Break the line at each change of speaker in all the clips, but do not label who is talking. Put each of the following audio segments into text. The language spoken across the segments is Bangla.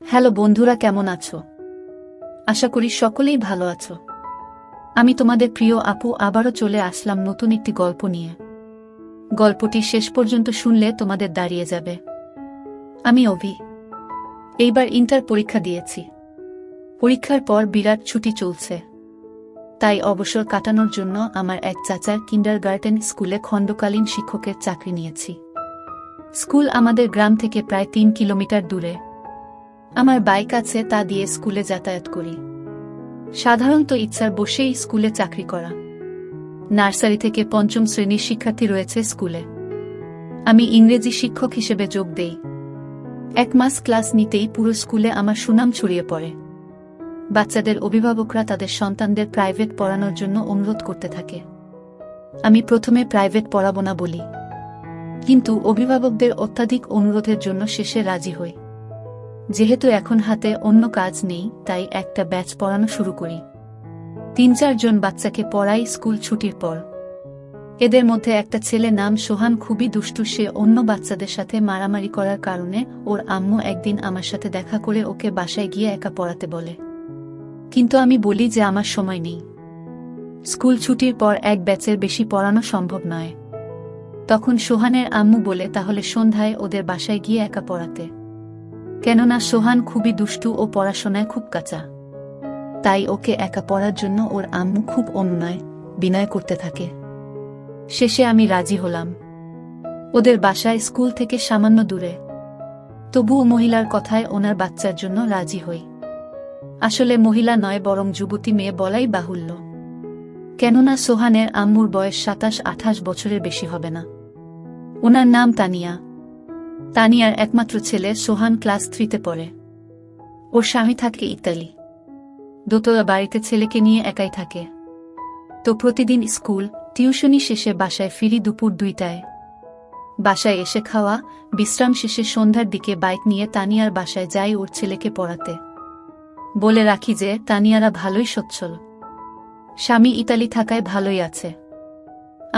হ্যালো বন্ধুরা, কেমন আছো? আশা করি সকলেই ভালো আছো। আমি তোমাদের প্রিয় আপু আবারও চলে আসলাম নতুন একটি গল্প নিয়ে। গল্পটি শেষ পর্যন্ত শুনলে তোমাদের দাঁড়িয়ে যাবে। আমি অভি। এইবার ইন্টার পরীক্ষা দিয়েছি। পরীক্ষার পর বিরাট ছুটি চলছে, তাই অবসর কাটানোর জন্য আমার এক চাচার কিন্ডারগার্টেন স্কুলে খণ্ডকালীন শিক্ষকের চাকরি নিয়েছি। স্কুল আমাদের গ্রাম থেকে প্রায় ৩ কিলোমিটার দূরে। আমার বাইক আছে, তা দিয়ে স্কুলে যাতায়াত করি। সাধারণত ইচ্ছার বসেই স্কুলে চাকরি করা। নার্সারি থেকে ৫ম শ্রেণীর শিক্ষার্থী রয়েছে স্কুলে। আমি ইংরেজি শিক্ষক হিসেবে যোগ দেই। ১ মাস ক্লাস নিতেই পুরো স্কুলে আমার সুনাম ছড়িয়ে পড়ে। বাচ্চাদের অভিভাবকরা তাদের সন্তানদের প্রাইভেট পড়ানোর জন্য অনুরোধ করতে থাকে। আমি প্রথমে প্রাইভেট পড়াবো না বলি, কিন্তু অভিভাবকদের অত্যাধিক অনুরোধের জন্য শেষে রাজি হই। যেহেতু এখন হাতে অন্য কাজ নেই, তাই একটা ব্যাচ পড়ানো শুরু করি। ৩-৪ জন বাচ্চাকে পড়াই স্কুল ছুটির পর। এদের মধ্যে একটা ছেলে নাম সোহান, খুবই দুষ্টু। সে অন্য বাচ্চাদের সাথে মারামারি করার কারণে ওর আম্মু একদিন আমার সাথে দেখা করে ওকে বাসায় গিয়ে একা পড়াতে বলে, কিন্তু আমি বলি যে আমার সময় নেই। স্কুল ছুটির পর এক ব্যাচের বেশি পড়ানো সম্ভব নয়। তখন সোহানের আম্মু বলে তাহলে সন্ধ্যায় ওদের বাসায় গিয়ে একা পড়াতে, কেননা সোহান খুবই দুষ্টু ও পড়াশোনায় খুব কাঁচা। তাই ওকে একা পড়ার জন্য ওর আম্মু খুব অনুনয় বিনয় করতে থাকে। শেষে আমি রাজি হলাম। ওদের বাসায় স্কুল থেকে সামান্য দূরে, তবুও মহিলার কথায় ওনার বাচ্চার জন্য রাজি হই। আসলে মহিলা নয়, বরং যুবতী মেয়ে বলাই বাহুল্য, কেননা সোহানের আম্মুর বয়স ২৭-২৮ বছরের বেশি হবে না। ওনার নাম তানিয়া। তানিয়ার একমাত্র ছেলে সোহান ক্লাস 3-তে পড়ে। ওর স্বামী থাকে ইতালি। দোতলা বাড়িতে ছেলেকে নিয়ে একাই থাকে। তো প্রতিদিন স্কুল টিউশনি শেষে বাসায় ফিরি দুপুর ২টায়। বাসায় এসে খাওয়া, বিশ্রাম শেষে সন্ধ্যার দিকে বাইক নিয়ে তানিয়ার বাসায় যাই ওর ছেলেকে পড়াতে। বলে রাখি যে তানিয়ারা ভালোই সচ্ছল। স্বামী ইতালি থাকায় ভালোই আছে।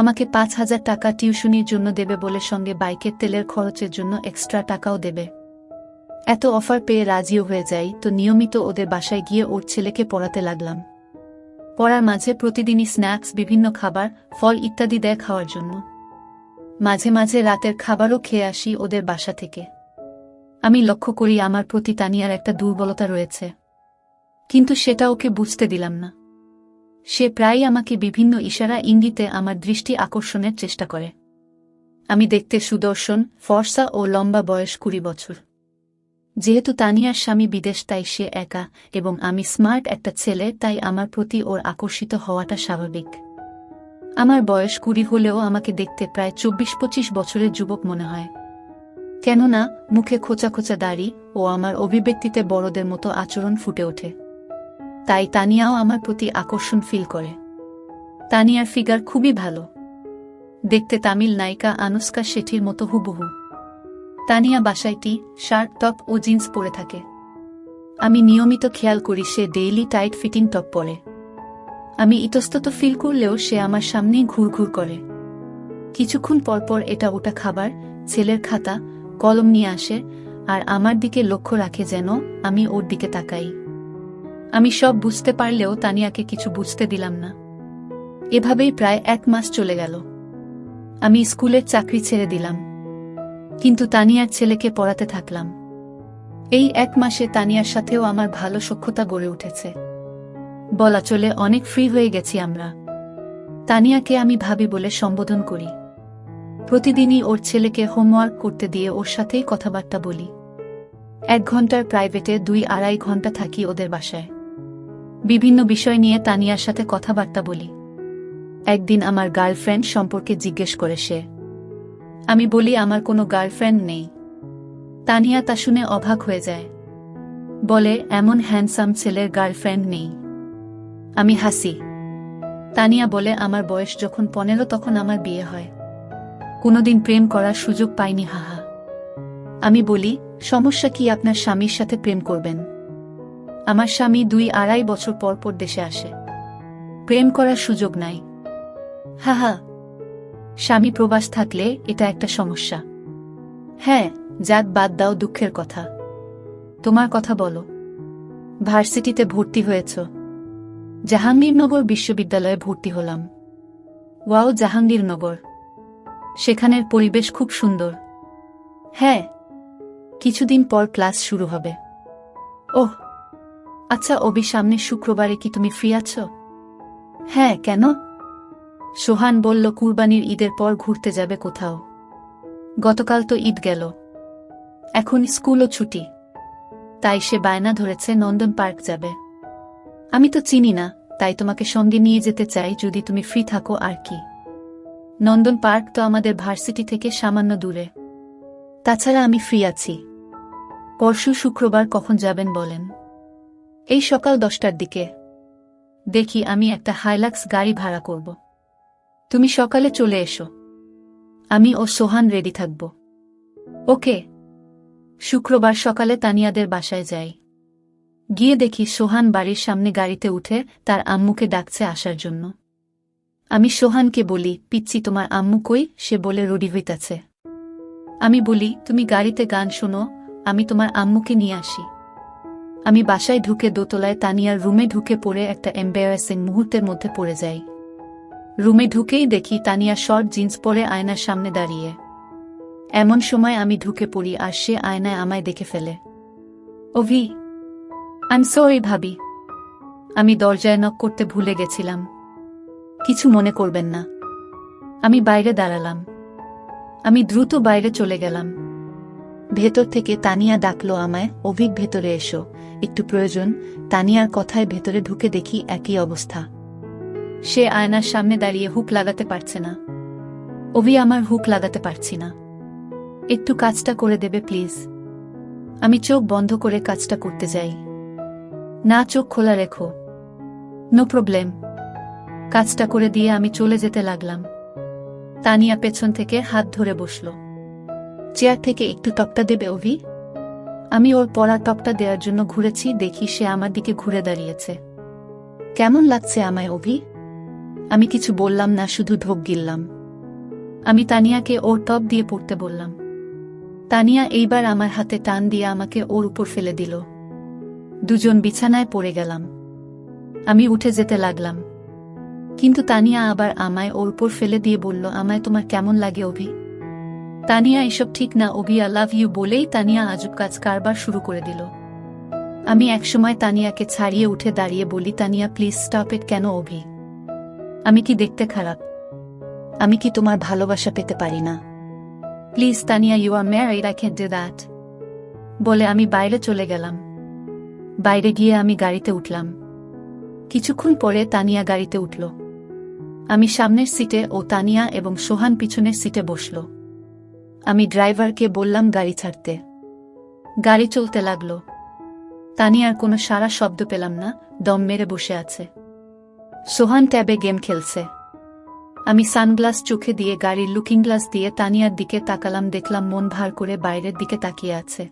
আমাকে ৫,০০০ টাকা টিউশনির জন্য দেবে বলে সঙ্গে বাইকের তেলের খরচের জন্য এক্সট্রা টাকাও দেবে। এত অফার পেয়ে রাজিও হয়ে যাই। তো নিয়মিত ওদের বাসায় গিয়ে ওর ছেলেকে পড়াতে লাগলাম। পড়ার মাঝে প্রতিদিনই স্ন্যাক্স, বিভিন্ন খাবার, ফল ইত্যাদি দেয় খাওয়ার জন্য। মাঝে মাঝে রাতের খাবারও খেয়ে আসি ওদের বাসা থেকে। আমি লক্ষ্য করি আমার প্রতি তানিয়ার একটা দুর্বলতা রয়েছে, কিন্তু সেটা ওকে বুঝতে দিলাম না। সে প্রায়ই আমাকে বিভিন্ন ইশারা ইঙ্গিতে আমার দৃষ্টি আকর্ষণের চেষ্টা করে। আমি দেখতে সুদর্শন, ফর্সা ও লম্বা, বয়স ২০ বছর। যেহেতু তানিয়ার স্বামী বিদেশ, তাই সে একা, এবং আমি স্মার্ট একটা ছেলে, তাই আমার প্রতি ওর আকর্ষিত হওয়াটা স্বাভাবিক। আমার বয়স ২০ হলেও আমাকে দেখতে প্রায় ২৪-২৫ বছরের যুবক মনে হয়, কেননা মুখে খোঁচা খোঁচা দাড়ি ও আমার অভিব্যক্তিতে বড়দের মতো আচরণ ফুটে ওঠে। তাই তানিয়াও আমার প্রতি আকর্ষণ ফিল করে। তানিয়ার ফিগার খুবই ভালো, দেখতে তামিল নায়িকা আনুষ্কা শেঠির মতো হুবহু। তানিয়া বাসায় টি শার্ট, টপ ও জিন্স পরে থাকে। আমি নিয়মিত খেয়াল করি সে ডেইলি টাইট ফিটিং টপ পরে। আমি ইতস্তত ফিল করলেও সে আমার সামনেই ঘুরঘুর করে। কিছুক্ষণ পরপর এটা ওটা খাবার, ছেলের খাতা, কলম নিয়ে আসে আর আমার দিকে লক্ষ্য রাখে যেন আমি ওর দিকে তাকাই। আমি সব বুঝতে পারলেও তানিয়াকে কিছু বুঝতে দিলাম না। এভাবেই প্রায় ১ মাস চলে গেল। আমি স্কুলের চাকরি ছেড়ে দিলাম, কিন্তু তানিয়ার ছেলেকে পড়াতে থাকলাম। এই ১ মাসে তানিয়ার সাথেও আমার ভালো সখ্যতা গড়ে উঠেছে। বলা চলে অনেক ফ্রি হয়ে গেছি আমরা। তানিয়াকে আমি ভাবি বলে সম্বোধন করি। প্রতিদিনই ওর ছেলেকে হোমওয়ার্ক করতে দিয়ে ওর সাথেই কথাবার্তা বলি। ১ ঘন্টার প্রাইভেটে ২-২.৫ ঘন্টা থাকি ওদের বাসায়। বিভিন্ন বিষয় নিয়ে তানিয়ার সাথে কথাবার্তা বলি। একদিন আমার গার্লফ্রেন্ড সম্পর্কে জিজ্ঞেস করে সে। আমি বলি আমার কোনো গার্লফ্রেন্ড নেই। তানিয়া তা শুনে অবাক হয়ে যায়, বলে এমন হ্যান্ডসাম ছেলের গার্লফ্রেন্ড নেই? আমি হাসি। তানিয়া বলে আমার বয়স যখন ১৫ তখন আমার বিয়ে হয়। কোনোদিন প্রেম করার সুযোগ পাইনি, হাহা। আমি বলি সমস্যা কি, আপনার স্বামীর সাথে প্রেম করবেন? আমার স্বামী ২-২.৫ বছর পর পর দেশে আসে, প্রেম করার সুযোগ নাই। হাহা। স্বামী প্রবাস থাকলে এটা একটা সমস্যা। হ্যাঁ, যাক বাদ দাও দুঃখের কথা। তোমার কথা বলো। ভার্সিটিতে ভর্তি হয়েছ? জাহাঙ্গীরনগর বিশ্ববিদ্যালয়ে ভর্তি হলাম। ওয়াও, জাহাঙ্গীরনগর! সেখানের পরিবেশ খুব সুন্দর। হ্যাঁ, কিছুদিন পর ক্লাস শুরু হবে। ওহ আচ্ছা অভি, সামনের শুক্রবারে কি তুমি ফ্রি আছো? হ্যাঁ, কেন? সোহান বলল কুরবানির ঈদের পর ঘুরতে যাবে কোথাও। গতকাল তো ঈদ গেল, এখন স্কুলও ছুটি, তাই সে বায়না ধরেছে নন্দন পার্ক যাবে। আমি তো চিনি না, তাই তোমাকে সঙ্গে নিয়ে যেতে চাই যদি তুমি ফ্রি থাকো। আর কি, নন্দন পার্ক তো আমাদের ভার্সিটি থেকে সামান্য দূরে। তাছাড়া আমি ফ্রি আছি। পরশু শুক্রবার কখন যাবেন বলেন? এই সকাল 10টার দিকে। দেখি, আমি একটা হাইলাক্স গাড়ি ভাড়া করব। তুমি সকালে চলে এসো, আমি ও সোহান রেডি থাকব। ওকে। শুক্রবার সকালে তানিয়াদের বাসায় যাই। গিয়ে দেখি সোহান বাড়ির সামনে গাড়িতে উঠে তার আম্মুকে ডাকছে আসার জন্য। আমি সোহানকে বলি, পিচ্চি তোমার আম্মু কই? সে বলে রেডি হইতাছে। আমি বলি, তুমি গাড়িতে গান শোনো, আমি তোমার আম্মুকে নিয়ে আসি। আমি বাসায় ঢুকে দোতলায় তানিয়ার রুমে ঢুকে পড়ে একটা এম্বারাসিং মুহূর্তের মধ্যে পড়ে যাই। রুমে ঢুকেই দেখি তানিয়া শর্ট জিন্স পরে আয়নার সামনে দাঁড়িয়ে। এমন সময় আমি ঢুকে পড়ি আর সে আয়নায় আমায় দেখে ফেলে। অভি, আই এম সরি ভাবি, আমি দরজায় নক করতে ভুলে গেছিলাম। কিছু মনে করবেন না। আমি বাইরে দাঁড়ালাম। আমি দ্রুত বাইরে চলে গেলাম। ভেতর থেকে তানিয়া ডাকলো আমায়, অভিক ভেতরে এসো, একটু প্রয়োজন। তানিয়ার কথায় ভেতরে ঢুকে দেখি একই অবস্থা। সে আয়নার সামনে দাঁড়িয়ে হুক লাগাতে পারছে না। অভি, আমার হুক লাগাতে পারছি না, একটু কাজটা করে দেবে প্লিজ? আমি চোখ বন্ধ করে কাজটা করতে যাই। না, চোখ খোলা রেখো। No problem. কাজটা করে দিয়ে আমি চলে যেতে লাগলাম। তানিয়া পেছন থেকে হাত ধরে বসল। চেয়ার থেকে একটু টপটা দেবে অভি? আমি ওর পরা টপটা দেওয়ার জন্য ঘুরেছি, দেখি সে আমার দিকে ঘুরে দাঁড়িয়েছে। কেমন লাগছে আমায় অভি? আমি কিছু বললাম না, শুধু ঢোক গিললাম। আমি তানিয়াকে ওর টপ দিয়ে পড়তে বললাম। তানিয়া এইবার আমার হাতে টান দিয়ে আমাকে ওর উপর ফেলে দিল। দুজন বিছানায় পড়ে গেলাম। আমি উঠে যেতে লাগলাম, কিন্তু তানিয়া আবার আমায় ওর উপর ফেলে দিয়ে বলল, আমায় তোমার কেমন লাগে অভি? তানিয়া, এসব ঠিক না অভি, আই লাভ ইউ বলেই তানিয়া আজব কাজ কারবার শুরু করে দিল। আমি একসময় তানিয়াকে ছাড়িয়ে উঠে দাঁড়িয়ে বলি, তানিয়া প্লিজ স্টপ ইট। কেন অভি? আমি কি দেখতে খারাপ? আমি কি তোমার ভালোবাসা পেতে পারি না? Please Tania, you are married, I can't do that. বলে আমি বাইরে চলে গেলাম। বাইরে গিয়ে আমি গাড়িতে উঠলাম। কিছুক্ষণ পরে তানিয়া গাড়িতে উঠল। আমি সামনের সিটে ও তানিয়া এবং সোহান পিছনের সিটে বসল। আমি ড্রাইভারকে বললাম গাড়ি ছাড়তে। গাড়ি চলতে লাগল। তানিয়ার কোনো সারা শব্দ পেলাম না, দম মেরে বসে আছে। সোহান ট্যাবে গেম খেলছে। আমি সানগ্লাস চোখে দিয়ে গাড়ির লুকিং গ্লাস দিয়ে তানিয়ার দিকে তাকালাম, দেখলাম মন ভার করে বাইরের দিকে তাকিয়ে আছে।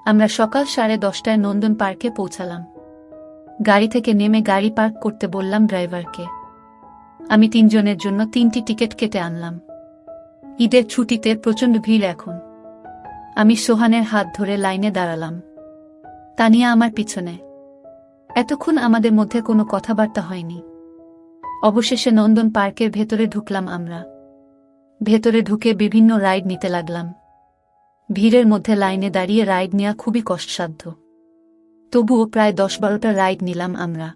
আমরা সকাল 10:30টায় নন্দন পার্কে পৌঁছালাম। গাড়ি থেকে নেমে গাড়ি পার্ক করতে বললাম ড্রাইভারকে। আমি 3 জনের জন্য 3টি টিকিট কেটে আনলাম। ঈদের ছুটিতে প্রচণ্ড ভিড় এখন। আমি সোহানের হাত ধরে লাইনে দাঁড়ালাম। তানিয়া আমার পিছনে। এতক্ষণ আমাদের মধ্যে কোনো কথাবার্তা হয়নি। অবশেষে নন্দন পার্কের ভেতরে ঢুকলাম আমরা। ভেতরে ঢুকে বিভিন্ন রাইড নিতে লাগলাম। ভিড়ের মধ্যে লাইনে দাঁড়িয়ে রাইড নেওয়া খুবই কষ্টসাধ্য। তবুও প্রায় 10-12টা রাইড নিলাম আমরা।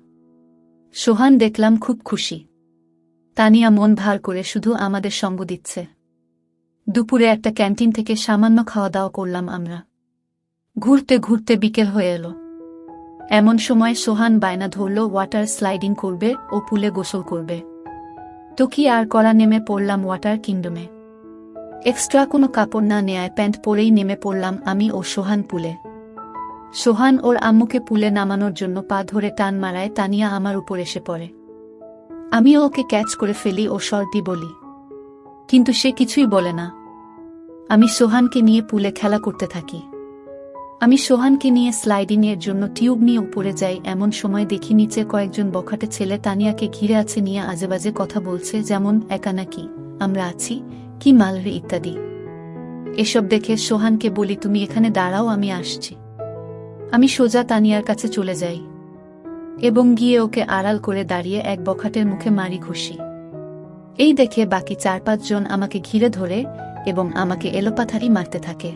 সোহান দেখলাম খুব খুশি। তানিয়া মন ভার করে শুধু আমাদের সঙ্গ দিচ্ছে। দুপুরে একটা ক্যান্টিন থেকে সামান্য খাওয়া দাওয়া করলাম আমরা। ঘুরতে ঘুরতে বিকেল হয়ে এলো। এমন সময় সোহান বায়না ধরল ওয়াটার স্লাইডিং করবে ও পুলে গোসল করবে। তো কি আর করা, নেমে পড়লাম ওয়াটার কিংডমে। এক্সট্রা কোনো কাপড় না নেয়ায় প্যান্ট পরেই নেমে পড়লাম আমি ও সোহান পুলে। সোহান ওর আম্মুকে পুলে নামানোর জন্য পা ধরে টান মারায় তানিয়া আমার উপর এসে পড়ে। আমিও ওকে ক্যাচ করে ফেলি ও সর্দি বলি, কিন্তু সে কিছুই বলে না। আমি সোহানকে নিয়ে পুলে খেলা করতে থাকি। আমি সোহানকে নিয়ে স্লাইডিংয়ের জন্য টিউব নিয়ে উপরে যাই। এমন সময় দেখি নিচে কয়েকজন বখাটে ছেলে তানিয়াকে ঘিরে আছে, নিয়ে আজেবাজে কথা বলছে, যেমন একা নাকি, আমরা আছি, কি মালরে ইত্যাদি। এসব দেখে সোহানকে বলি, তুমি এখানে দাঁড়াও, আমি আসছি। আমি সোজা তানিয়ার কাছে চলে যাই এবং গিয়ে ওকে আড়াল করে দাঁড়িয়ে এক বখাটের মুখে মারি ঘুষি। এই দেখে বাকি 4-5 জন আমাকে ঘিরে ধরে এবং আমাকে এলোপাথারি মারতে থাকে।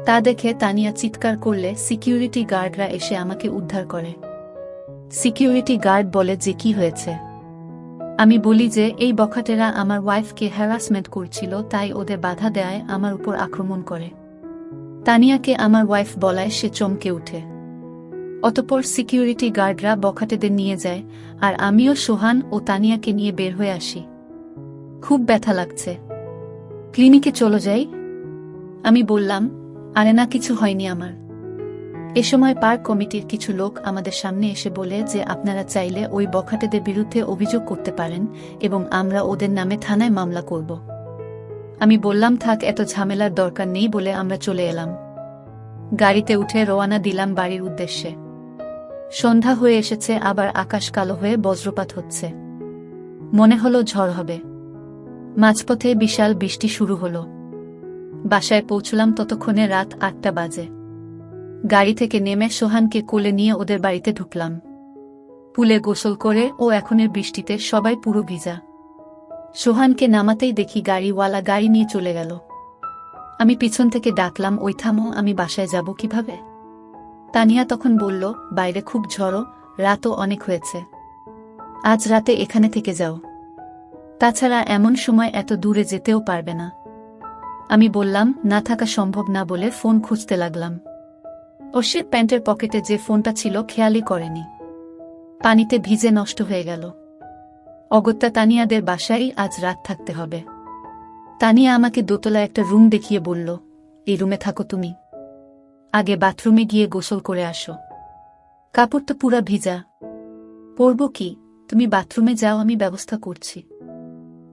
তা দেখে তানিয়া চিৎকার করলে সিকিউরিটি গার্ডরা এসে আমাকে উদ্ধার করে। সিকিউরিটি গার্ড বলে যে কি হয়েছে। আমি বলি যে এই বখাটেরা আমার ওয়াইফকে হ্যারাসমেন্ট করছিল, তাই ওদের বাধা দেয় আমার উপর আক্রমণ করে। তানিয়াকে আমার ওয়াইফ বলায় সে চমকে উঠে। অতঃপর সিকিউরিটি গার্ডরা বখাটেদের নিয়ে যায় আর আমিও সোহান ও তানিয়াকে নিয়ে বের হয়ে আসি। খুব ব্যথা লাগছে, ক্লিনিকে চলো যাই। আমি বললাম, আরে না, কিছু হয়নি আমার। এ সময় পার্ক কমিটির কিছু লোক আমাদের সামনে এসে বলে যে আপনারা চাইলে ওই বখাটেদের বিরুদ্ধে অভিযোগ করতে পারেন এবং আমরা ওদের নামে থানায় মামলা করব। আমি বললাম থাক, এত ঝামেলার দরকার নেই বলে আমরা চলে এলাম। গাড়িতে উঠে রওনা দিলাম বাড়ির উদ্দেশ্যে। সন্ধ্যা হয়ে এসেছে, আবার আকাশ কালো হয়ে বজ্রপাত হচ্ছে। মনে হলো ঝড় হবে। মাঝপথে বিশাল বৃষ্টি শুরু হলো। বাসায় পৌঁছলাম ততক্ষণে রাত 8টা বাজে। গাড়ি থেকে নেমে সোহানকে কোলে নিয়ে ওদের বাড়িতে ঢুকলাম। পুলে গোসল করে ও এখনের বৃষ্টিতে সবাই পুরো ভিজা। সোহানকে নামাতেই দেখি গাড়িওয়ালা গাড়ি নিয়ে চলে গেল। আমি পিছন থেকে ডাকলাম, ওই থামো, আমি বাসায় যাব কিভাবে? তানিয়া তখন বলল, বাইরে খুব ঝড়ো, রাতও অনেক হয়েছে, আজ রাতে এখানে থেকে যাও, তাছাড়া এমন সময় এত দূরে যেতেও পারবে না। আমি বললাম না, থাকা সম্ভব না বলে ফোন খুঁজতে লাগলাম। অর্ষির প্যান্টের পকেটে যে ফোনটা ছিল খেয়ালই করেনি, পানিতে ভিজে নষ্ট হয়ে গেল। অগত্যা তানিয়াদের বাসায় আজ রাত থাকতে হবে। তানিয়া আমাকে দোতলা একটা রুম দেখিয়ে বলল, এই রুমে থাকো তুমি, আগে বাথরুমে গিয়ে গোসল করে আসো, কাপড় তো পুরা ভিজা, পরব কি, তুমি বাথরুমে যাও, আমি ব্যবস্থা করছি।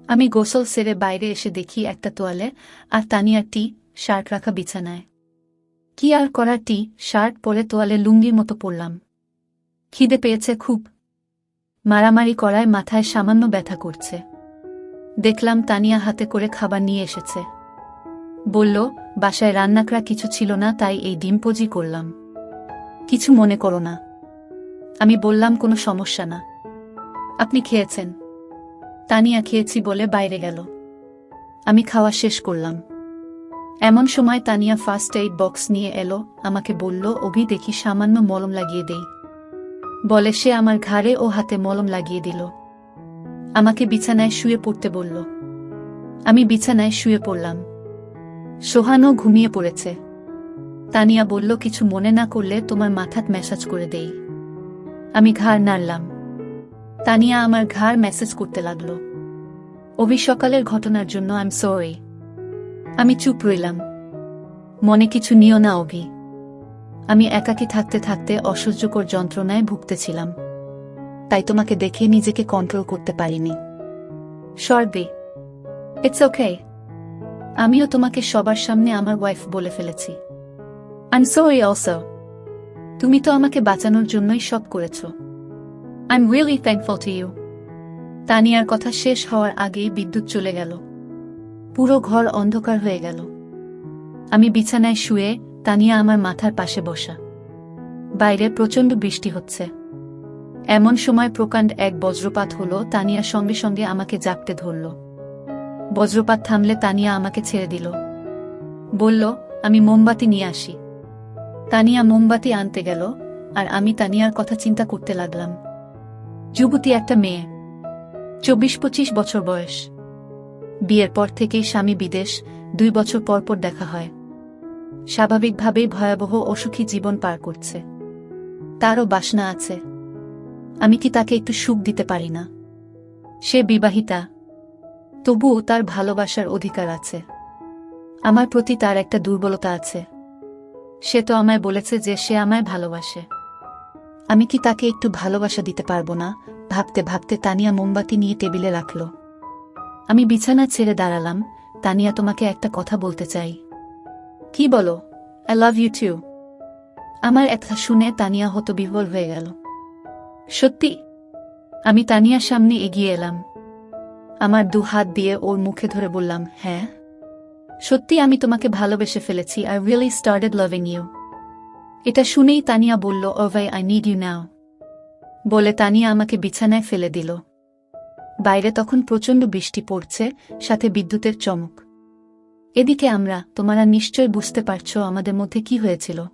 আমি গোসল সেরে বাইরে এসে দেখি একটা তোয়ালে আর তানিয়ার টি শার্ট রাখা বিছানায়। কি আর করার, টি শার্ট পরে তোয়ালে লুঙ্গির মতো পরলাম। খিদে পেয়েছে খুব। মারামারি করায় মাথায় সামান্য ব্যথা করছে। দেখলাম তানিয়া হাতে করে খাবার নিয়ে এসেছে। বলল, বাসায় রান্নাকরা কিছু ছিল না, তাই এই ডিম পোজি করলাম, কিছু মনে করো না। আমি বললাম, কোনো সমস্যা না। আপনি খেয়েছেন? তানিয়া খেয়েছি বলে বাইরে গেল। আমি খাওয়া শেষ করলাম। এমন সময় তানিয়া ফার্স্ট এইড বক্স নিয়ে এলো, আমাকে বলল, অভি দেখি সামান্য মলম লাগিয়ে দেই। বলে সে আমার ঘাড়ে ও হাতে মলম লাগিয়ে দিল। আমাকে বিছানায় শুয়ে পড়তে বলল। আমি বিছানায় শুয়ে পড়লাম। সোহানও ঘুমিয়ে পড়েছে। তানিয়া বলল, কিছু মনে না করলে তোমার মাথাত ম্যাসাজ করে দেই। আমি ঘাড় নাড়লাম। তানিয়া আমার ঘাড় ম্যাসাজ করতে লাগল। অভি সকালের ঘটনার জন্য আই এম সরি। আমি চুপ রইলাম। মনে কিছু নিও না অভি। আমি একাকী থাকতে থাকতে অসহ্যকর যন্ত্রণায় ভুগতেছিলাম, তাই তোমাকে দেখে নিজেকে কন্ট্রোল করতে পারিনি। সর্বে, ইটস ওকে। আমিও তোমাকে সবার সামনে আমার ওয়াইফ বলে ফেলেছি। I am sorry also. তুমি তো আমাকে বাঁচানোর জন্যই সব করেছ। I am really thankful to you. তানিয়ার কথা শেষ হওয়ার আগেই বিদ্যুৎ চলে গেল। পুরো ঘর অন্ধকার হয়ে গেল। আমি বিছানায় শুয়ে, তানিয়া আমার মাথার পাশে বসা। বাইরে প্রচণ্ড বৃষ্টি হচ্ছে। এমন সময় প্রকাণ্ড এক বজ্রপাত হলো। তানিয়া সঙ্গে সঙ্গে আমাকে জাপটে ধরল। বজ্রপাত থামলে তানিয়া আমাকে ছেড়ে দিল। বলল, আমি মোমবাতি নিয়ে আসি। তানিয়া মোমবাতি আনতে গেল আর আমি তানিয়ার কথা চিন্তা করতে লাগলাম। যুবতী একটা মেয়ে, 24-25 বছর বয়স। বিয়ের পর থেকেই স্বামী বিদেশ, 2 বছর পর পর দেখা হয়। স্বাভাবিকভাবেই ভয়াবহ অসুখী জীবন পার করছে। তারও বাসনা আছে। আমি কি তাকে একটু সুখ দিতে পারি না? সে বিবাহিতা, তবুও তার ভালোবাসার অধিকার আছে। আমার প্রতি তার একটা দুর্বলতা আছে। সে তো আমায় বলেছে যে সে আমায় ভালোবাসে। আমি কি তাকে একটু ভালোবাসা দিতে পারবো না? ভাবতে ভাবতে তানিয়া মোমবাতি নিয়ে টেবিলে রাখল। আমি বিছানা ছেড়ে দাঁড়ালাম। তানিয়া, তোমাকে একটা কথা বলতে চাই। কি বলো? I love you too. আমার কথা শুনে তানিয়া হতবিহ্বল হয়ে গেল। সত্যি? আমি তানিয়ার সামনে এগিয়ে এলাম। আমার 2 হাত দিয়ে ওর মুখে ধরে বললাম, হ্যাঁ, সত্যি আমি তোমাকে ভালোবেসে ফেলেছি। I really started loving you. এটা শুনেই তানিয়া বলল, ও ভাই, আই নিড ইউ নাও। বলে তানিয়া আমাকে বিছানায় ফেলে দিল। বাইরে তখন প্রচণ্ড বৃষ্টি পড়ছে, সাথে বিদ্যুতের চমক। এদিকে তোমরা নিশ্চয় বুঝতে পারছো আমাদের মধ্যে কি হয়েছিল।